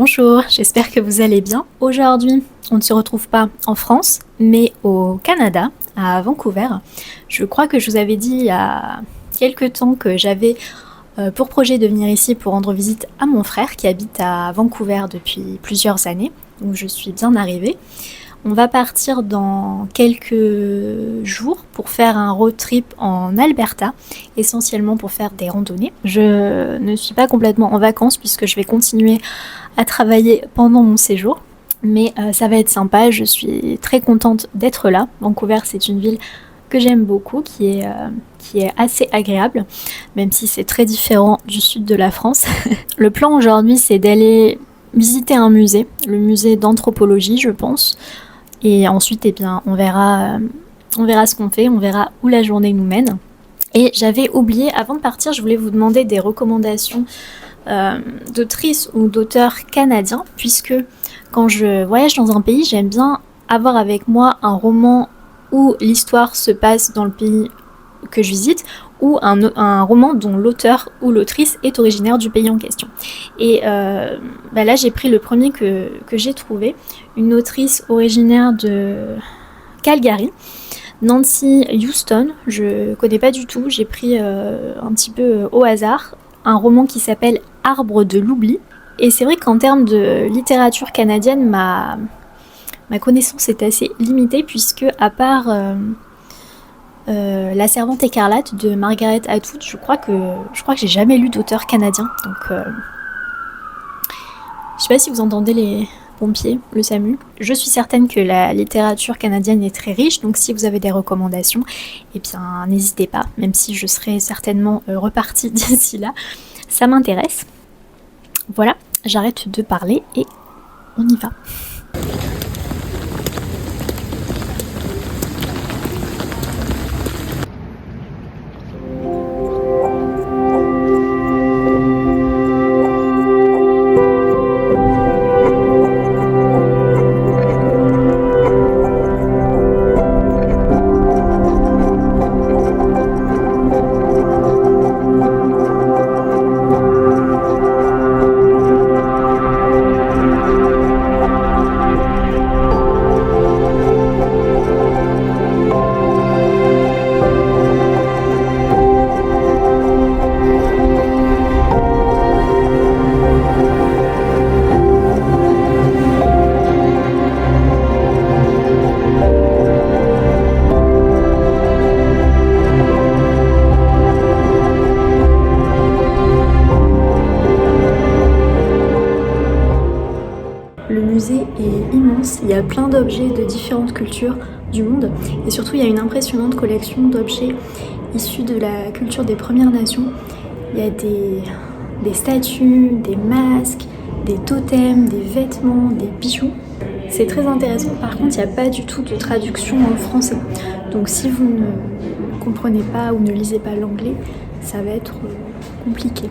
Bonjour, j'espère que vous allez bien. Aujourd'hui, on ne se retrouve pas en France, mais au Canada, à Vancouver. Je crois que je vous avais dit il y a quelques temps que j'avais pour projet de venir ici pour rendre visite à mon frère qui habite à Vancouver depuis plusieurs années, où je suis bien arrivée. On va partir dans quelques jours pour faire un road trip en Alberta, essentiellement pour faire des randonnées. Je ne suis pas complètement en vacances puisque je vais continuer à travailler pendant mon séjour, mais ça va être sympa, je suis très contente d'être là. Vancouver, c'est une ville que j'aime beaucoup, qui est assez agréable, même si c'est très différent du sud de la France. Le plan aujourd'hui, c'est d'aller visiter un musée, le musée d'anthropologie, je pense. Et ensuite, eh bien, on verra ce qu'on fait, on verra où la journée nous mène. Et j'avais oublié, avant de partir, je voulais vous demander des recommandations d'autrices ou d'auteurs canadiens, puisque quand je voyage dans un pays, j'aime bien avoir avec moi un roman où l'histoire se passe dans le pays que je visite, ou un roman dont l'auteur ou l'autrice est originaire du pays en question. Et là, j'ai pris le premier que j'ai trouvé, une autrice originaire de Calgary, Nancy Houston. Je connais pas du tout, j'ai pris un petit peu au hasard un roman qui s'appelle Arbre de l'oubli. Et c'est vrai qu'en termes de littérature canadienne, ma connaissance est assez limitée, puisque à part La Servante écarlate de Margaret Atwood, je crois que j'ai jamais lu d'auteur canadien. Donc je sais pas si vous entendez les pompiers, le SAMU. Je suis certaine que la littérature canadienne est très riche, donc si vous avez des recommandations, eh bien n'hésitez pas, même si je serai certainement repartie d'ici là, ça m'intéresse. Voilà, j'arrête de parler et on y va. Le musée est immense, il y a plein d'objets de différentes cultures du monde et surtout il y a une impressionnante collection d'objets issus de la culture des Premières Nations. Il y a des statues, des masques, des totems, des vêtements, des bijoux. C'est très intéressant. Par contre, il n'y a pas du tout de traduction en français. Donc si vous ne comprenez pas ou ne lisez pas l'anglais, ça va être compliqué.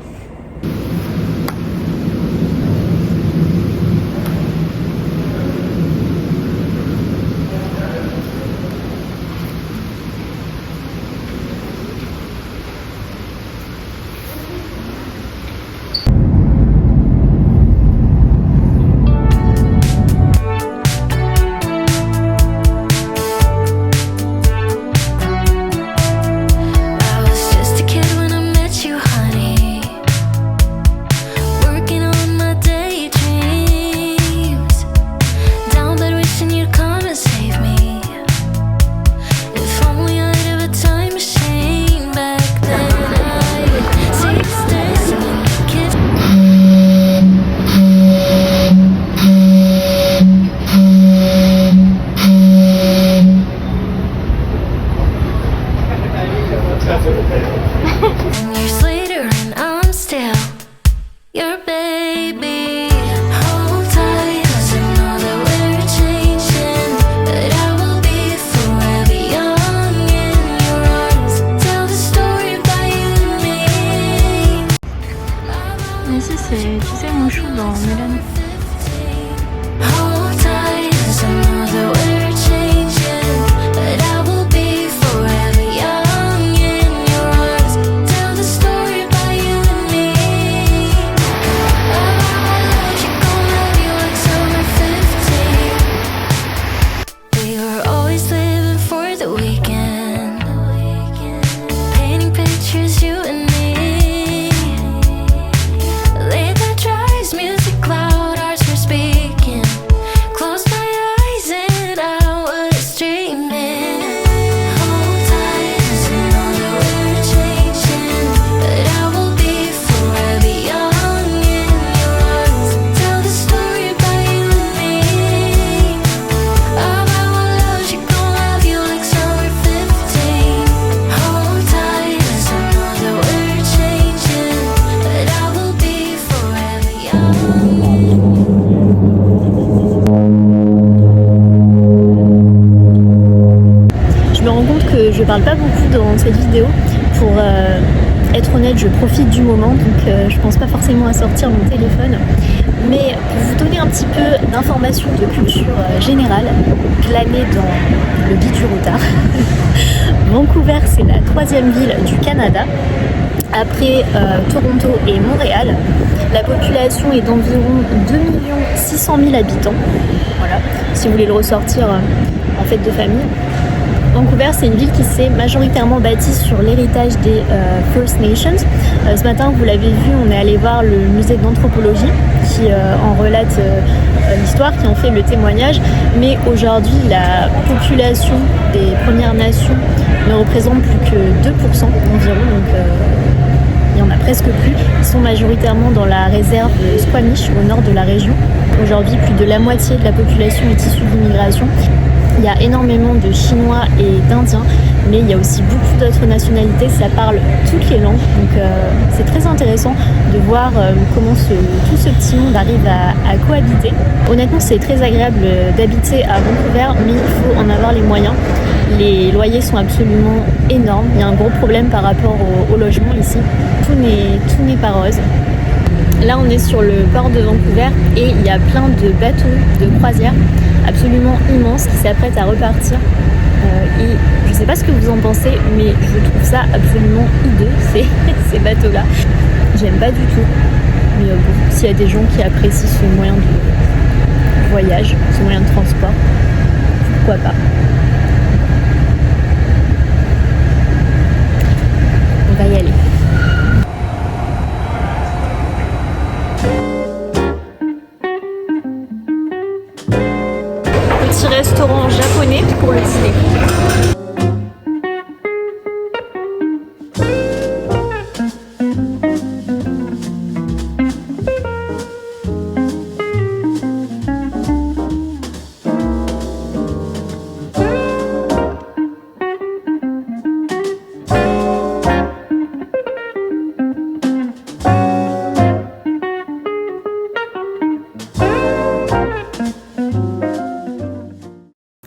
Years later and I'm still your baby. Hold tight, 'cause I know that we're changing, but I will be forever young in your arms. Tell the story about you and me. Ici c'est, tu sais, mon chou dans Mulan. Hold tight, 'cause I know that we're changing, but I will be forever young in your arms. Tell the story about you and me. You're gonna parle pas beaucoup dans cette vidéo. Pour être honnête, je profite du moment, donc je pense pas forcément à sortir mon téléphone. Mais pour vous donner un petit peu d'informations de culture générale, glanées dans le bit du retard, Vancouver, c'est la 3e ville du Canada, après Toronto et Montréal. La population est d'environ 2 600 000 habitants. Voilà, si vous voulez le ressortir en fête de famille. Vancouver, c'est une ville qui s'est majoritairement bâtie sur l'héritage des First Nations. Ce matin, vous l'avez vu, on est allé voir le musée d'anthropologie qui en relate l'histoire, qui en fait le témoignage. Mais aujourd'hui, la population des Premières Nations ne représente plus que 2% environ. Donc, il n'y en a presque plus. Ils sont majoritairement dans la réserve Squamish, au nord de la région. Aujourd'hui, plus de la moitié de la population est issue d'immigration. Il y a énormément de Chinois et d'Indiens, mais il y a aussi beaucoup d'autres nationalités, ça parle toutes les langues, donc c'est très intéressant de voir comment tout ce petit monde arrive à cohabiter. Honnêtement, c'est très agréable d'habiter à Vancouver, mais il faut en avoir les moyens. Les loyers sont absolument énormes, il y a un gros problème par rapport au logement ici, tout n'est pas rose. Là, on est sur le port de Vancouver et il y a plein de bateaux de croisière absolument immenses qui s'apprêtent à repartir. Et je sais pas ce que vous en pensez, mais je trouve ça absolument hideux, ces bateaux-là. J'aime pas du tout. Mais bon, s'il y a des gens qui apprécient ce moyen de voyage, ce moyen de transport, pourquoi pas. On va y aller. Petit restaurant japonais pour le dîner.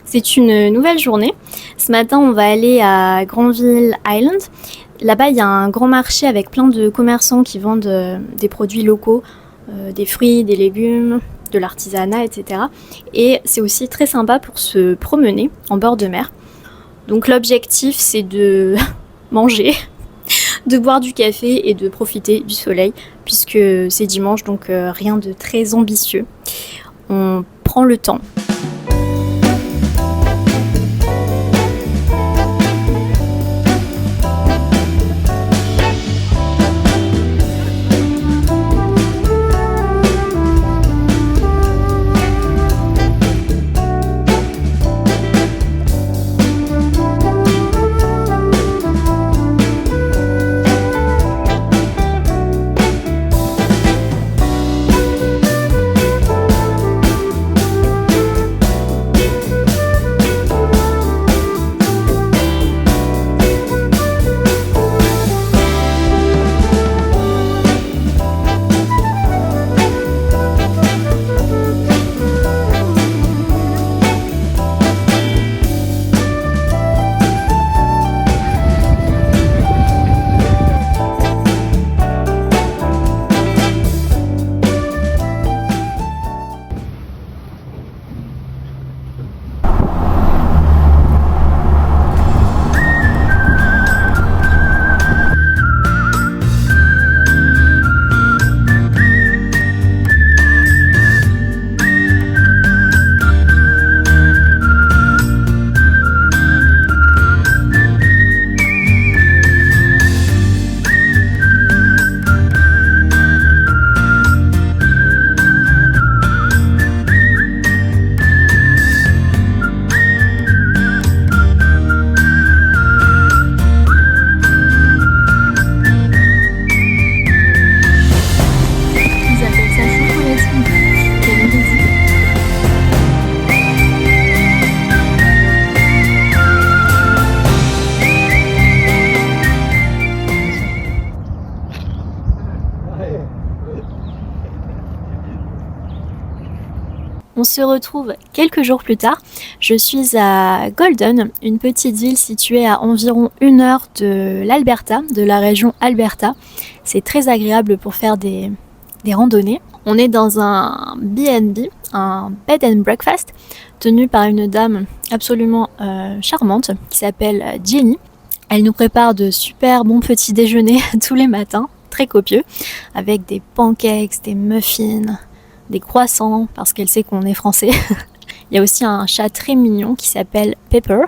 C'est une nouvelle journée. Ce matin, on va aller à Granville Island. Là-bas, il y a un grand marché avec plein de commerçants qui vendent des produits locaux, des fruits, des légumes, de l'artisanat, etc. Et c'est aussi très sympa pour se promener en bord de mer. Donc l'objectif, c'est de manger, de boire du café et de profiter du soleil, puisque c'est dimanche, donc rien de très ambitieux. On prend le temps. On se retrouve quelques jours plus tard. Je suis à Golden, une petite ville située à environ 1 heure de l'Alberta, de la région Alberta. C'est très agréable pour faire des randonnées. On est dans un B&B, un bed and breakfast, tenu par une dame absolument charmante qui s'appelle Jenny. Elle nous prépare de super bons petits déjeuners tous les matins, très copieux, avec des pancakes, des muffins, des croissants, parce qu'elle sait qu'on est français. Il y a aussi un chat très mignon qui s'appelle Pepper.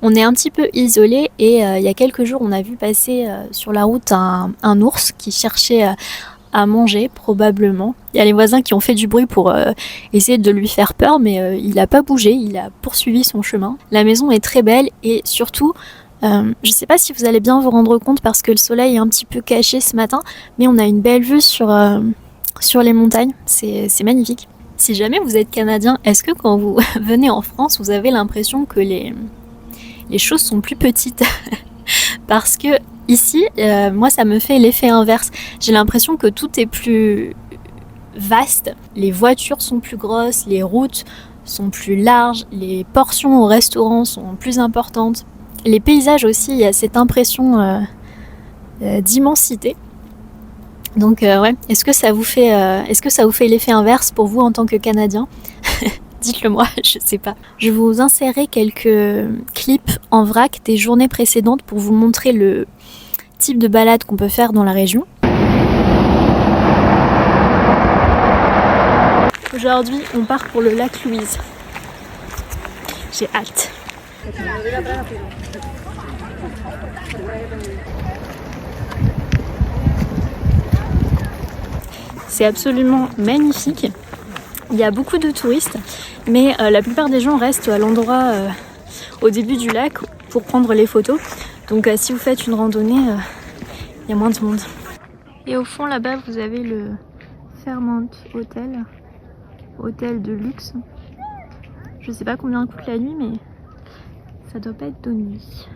On est un petit peu isolé et il y a quelques jours, on a vu passer sur la route un ours qui cherchait à manger, probablement. Il y a les voisins qui ont fait du bruit pour essayer de lui faire peur, mais il n'a pas bougé, il a poursuivi son chemin. La maison est très belle et surtout, je ne sais pas si vous allez bien vous rendre compte parce que le soleil est un petit peu caché ce matin, mais on a une belle vue sur les montagnes, c'est magnifique. Si jamais vous êtes canadien, est-ce que quand vous venez en France, vous avez l'impression que les choses sont plus petites? Parce que ici, moi ça me fait l'effet inverse. J'ai l'impression que tout est plus vaste, les voitures sont plus grosses, les routes sont plus larges, les portions au restaurant sont plus importantes. Les paysages aussi, il y a cette impression d'immensité. Donc ouais, est-ce que ça vous fait l'effet inverse pour vous en tant que Canadien? Dites-le moi, je sais pas. Je vous insérerai quelques clips en vrac des journées précédentes pour vous montrer le type de balade qu'on peut faire dans la région. Aujourd'hui, on part pour le lac Louise. J'ai hâte. C'est absolument magnifique. Il y a beaucoup de touristes, mais la plupart des gens restent à l'endroit au début du lac pour prendre les photos. Donc si vous faites une randonnée, il y a moins de monde. Et au fond là-bas, vous avez le Fairmont Hotel, hôtel de luxe. Je sais pas combien coûte la nuit, mais ça doit pas être de nuit.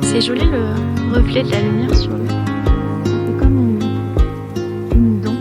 C'est joli le reflet de la lumière sur le... Ça fait comme une dent.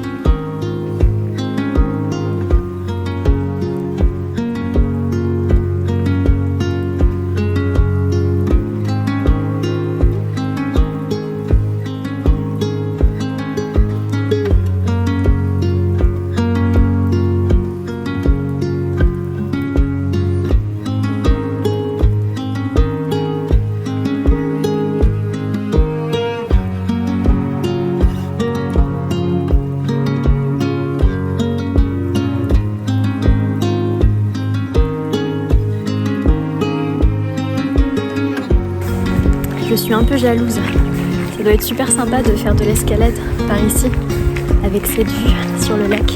Je suis un peu jalouse. Ça doit être super sympa de faire de l'escalade par ici, avec cette vue sur le lac.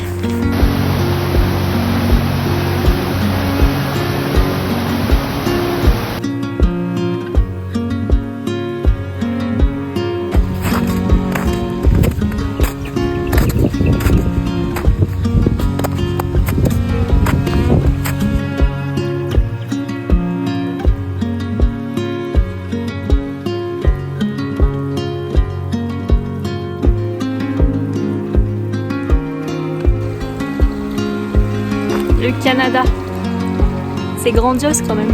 Le Canada, c'est grandiose quand même.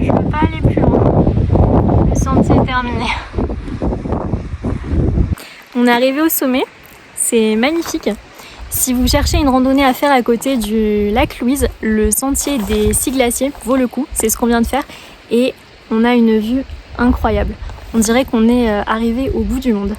Je peux pas aller plus loin. Le sentier est terminé. On est arrivé au sommet. C'est magnifique. Si vous cherchez une randonnée à faire à côté du lac Louise, le sentier des 6 glaciers vaut le coup. C'est ce qu'on vient de faire. Et on a une vue incroyable. On dirait qu'on est arrivé au bout du monde.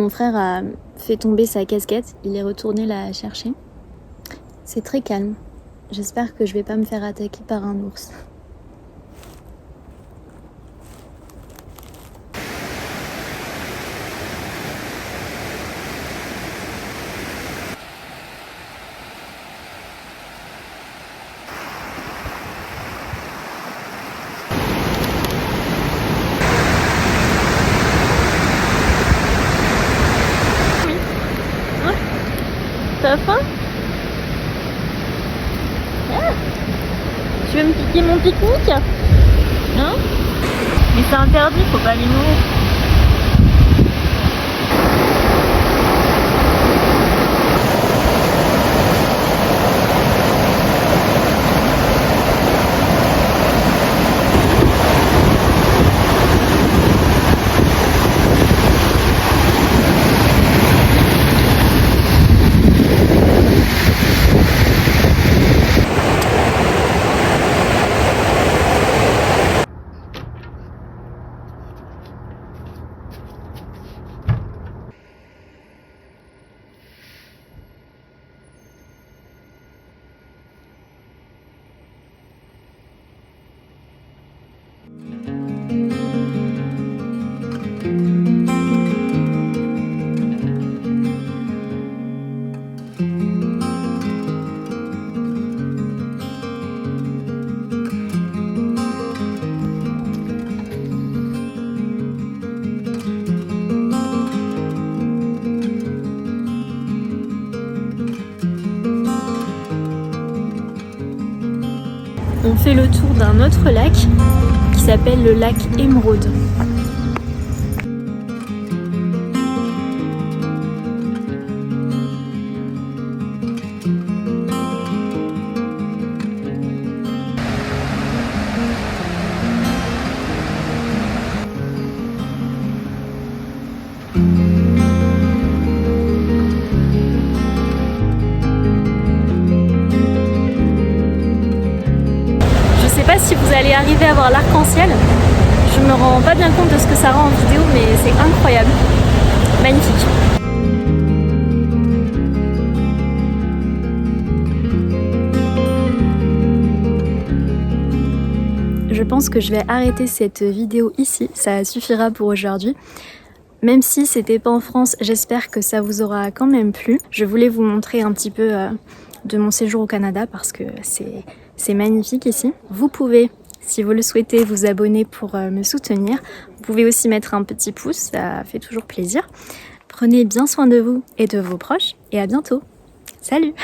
Mon frère a fait tomber sa casquette, il est retourné la chercher. C'est très calme. J'espère que je vais pas me faire attaquer par un ours. T'as faim? Ah, tu veux me piquer mon pique-nique? Hein? Mais c'est interdit, faut pas les nourrir. On fait le tour d'un autre lac qui s'appelle le lac Émeraude. Je sais pas si vous allez arriver à voir l'arc-en-ciel. Je me rends pas bien compte de ce que ça rend en vidéo, mais c'est incroyable. Magnifique. Je pense que je vais arrêter cette vidéo ici, ça suffira pour aujourd'hui. Même si c'était pas en France, j'espère que ça vous aura quand même plu. Je voulais vous montrer un petit peu de mon séjour au Canada parce que c'est magnifique ici. Vous pouvez, si vous le souhaitez, vous abonner pour me soutenir. Vous pouvez aussi mettre un petit pouce, ça fait toujours plaisir. Prenez bien soin de vous et de vos proches et à bientôt. Salut!